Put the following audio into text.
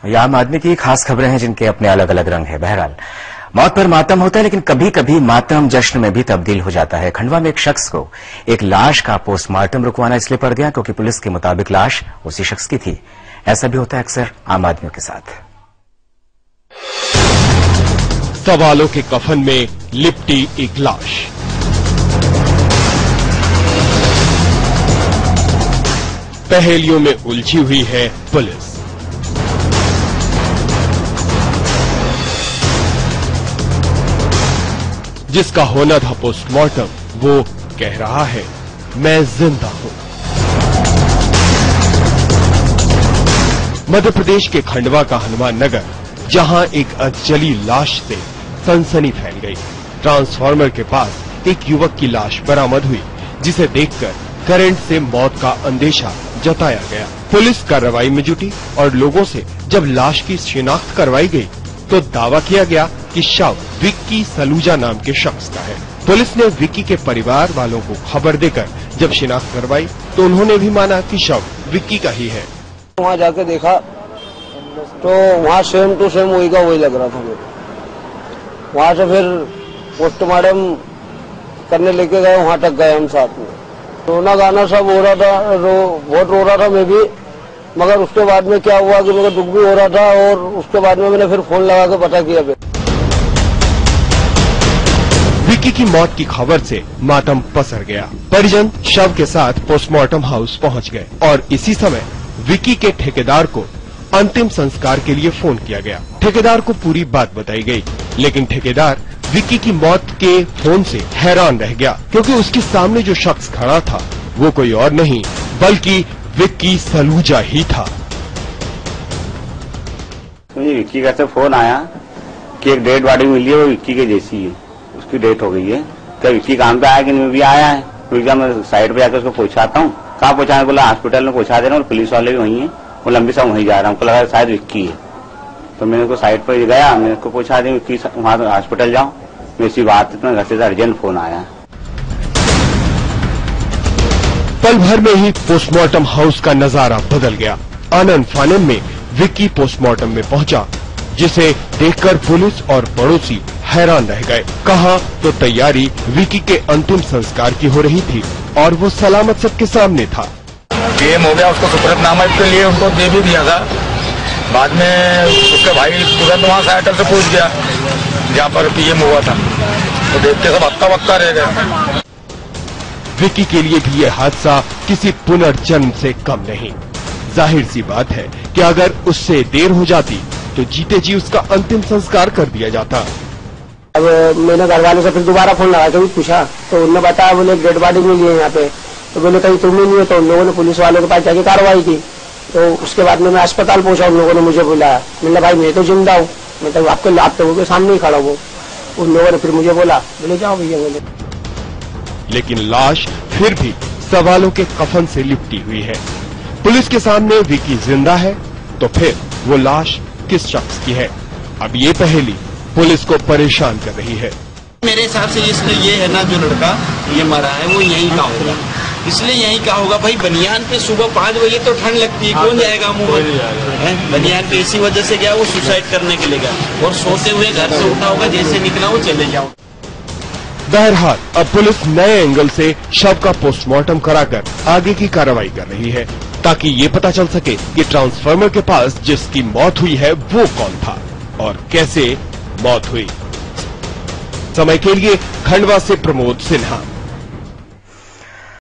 ये आम आदमी की खास खबरें हैं जिनके अपने अलग अलग रंग है। बहरहाल मौत पर मातम होता है, लेकिन कभी कभी मातम जश्न में भी तब्दील हो जाता है। खंडवा में एक शख्स को एक लाश का पोस्टमार्टम रुकवाना इसलिए पड़ गया क्योंकि पुलिस के मुताबिक लाश उसी शख्स की थी। ऐसा भी होता है अक्सर आम आदमियों के साथ। सवालों के कफन में लिपटी एक लाश। पहेलियों में उलझी हुई है पुलिस। जिसका होना था पोस्टमार्टम, वो कह रहा है मैं जिंदा हूं। मध्य प्रदेश के खंडवा का हनुमान नगर, जहां एक अधजली लाश से सनसनी फैल गई। ट्रांसफार्मर के पास एक युवक की लाश बरामद हुई, जिसे देखकर करंट से मौत का अंदेशा जताया गया। पुलिस कार्रवाई में जुटी और लोगों से जब लाश की शिनाख्त करवाई गई तो दावा किया गया कि शव विक्की सलूजा नाम के शख्स का है। पुलिस ने विक्की के परिवार वालों को खबर देकर जब शिनाख्त करवाई तो उन्होंने भी माना कि शव विक्की का ही है। वहाँ जाके देखा तो वहाँ सेम टू सेम वही का वही लग रहा था। वहाँ से फिर पोस्टमार्टम करने लेके गए, वहाँ तक गए हम साथ में। रोना गाना सब हो रहा था, बहुत रो रहा था मैं भी। मगर उसके बाद में क्या हुआ कि मेरे दुख भी हो रहा था और उसके बाद में मैंने फिर फोन लगा के पता किया। विक्की की मौत की खबर से मातम पसर गया। परिजन शव के साथ पोस्टमार्टम हाउस पहुंच गए और इसी समय विक्की के ठेकेदार को अंतिम संस्कार के लिए फोन किया गया। ठेकेदार को पूरी बात बताई गई, लेकिन ठेकेदार विक्की की मौत के फोन से हैरान रह गया, क्योंकि उसके सामने जो शख्स खड़ा था वो कोई और नहीं बल्कि विक्की सलूजा ही था। मुझे विक्की का फोन आया कि एक डेड बॉडी मिली है, वो विक्की के जैसी है, उसकी डेथ हो गई है। क्या विक्की काम पे आया कि नहीं भी आया है? तो मैं साइड पे जाकर उसको पहुंचाता हूँ। कहाँ पहुंचाने? बोला हॉस्पिटल में पहुंचा देना, और पुलिस वाले भी वहीं है। वो लंबी समय वहीं जा रहा हूँ, लगा शायद विक्की है। तो मैंने उसको साइड पर गया, मैंने उसको पहुंचा दिया विक्की वहाँ हॉस्पिटल जाओ। वैसी बात इतना घर से अर्जेंट फोन आया। पल भर में ही पोस्टमार्टम हाउस का नजारा बदल गया। आनन फानन में विक्की पोस्टमार्टम में पहुंचा, जिसे देखकर पुलिस और पड़ोसी हैरान रह गए। कहा तो तैयारी विक्की के अंतिम संस्कार की हो रही थी और वो सलामत सबके सामने था। गेम हो गया, उसको सुपुर्द के लिए उनको दे भी दिया था। बाद में उसका भाई तुरंत वहाँ साइटल से पूछ गया जहाँ पर पीएम हुआ था, तो देख के सब हक्का बक्का रह गए। विक्की के लिए भी ये हादसा किसी पुनर्जन्म से कम नहीं। जाहिर सी बात है कि अगर उससे देर हो जाती तो जीते जी उसका अंतिम संस्कार कर दिया जाता। अब मैंने घर वालों से फिर दोबारा फोन लगा के भी पूछा तो उन्होंने बताया बोले डेड बॉडी मिली है यहाँ पे। तो बोले कहीं तुम नहीं है, तो उन लोगों ने पुलिस वालों के पास जाके कार्रवाई की। तो उसके बाद में मैं अस्पताल पहुंचा, उन लोगों ने मुझे बुलाया। मैंने भाई मैं तो जिंदा हूँ, मैं तो आपके सामने ही खड़ा हूँ। उन लोगों ने फिर मुझे बोला बोले जाओ भैया। बोले लेकिन लाश फिर भी सवालों के कफन से लिपटी हुई है। पुलिस के सामने विक्की जिंदा है तो फिर वो लाश किस शख्स की है? अब ये पहेली पुलिस को परेशान कर रही है। मेरे हिसाब से इसलिए ये है ना, जो लड़का ये मरा है वो यहीं का होगा, इसलिए यहीं का होगा। भाई बनियान पे सुबह 5 बजे तो ठंड लगती है, कौन जाएगा मुंह में बनियान पे? इसी वजह से गया वो सुसाइड करने के लिए गया और सोते हुए घर से उठा होगा, जैसे निकला वो चले जाओ। बहरहाल अब पुलिस नए एंगल से शव का पोस्टमार्टम कराकर आगे की कार्रवाई कर रही है, ताकि ये पता चल सके कि ट्रांसफार्मर के पास जिसकी मौत हुई है वो कौन था और कैसे मौत हुई। समय के लिए खंडवा से प्रमोद सिन्हा।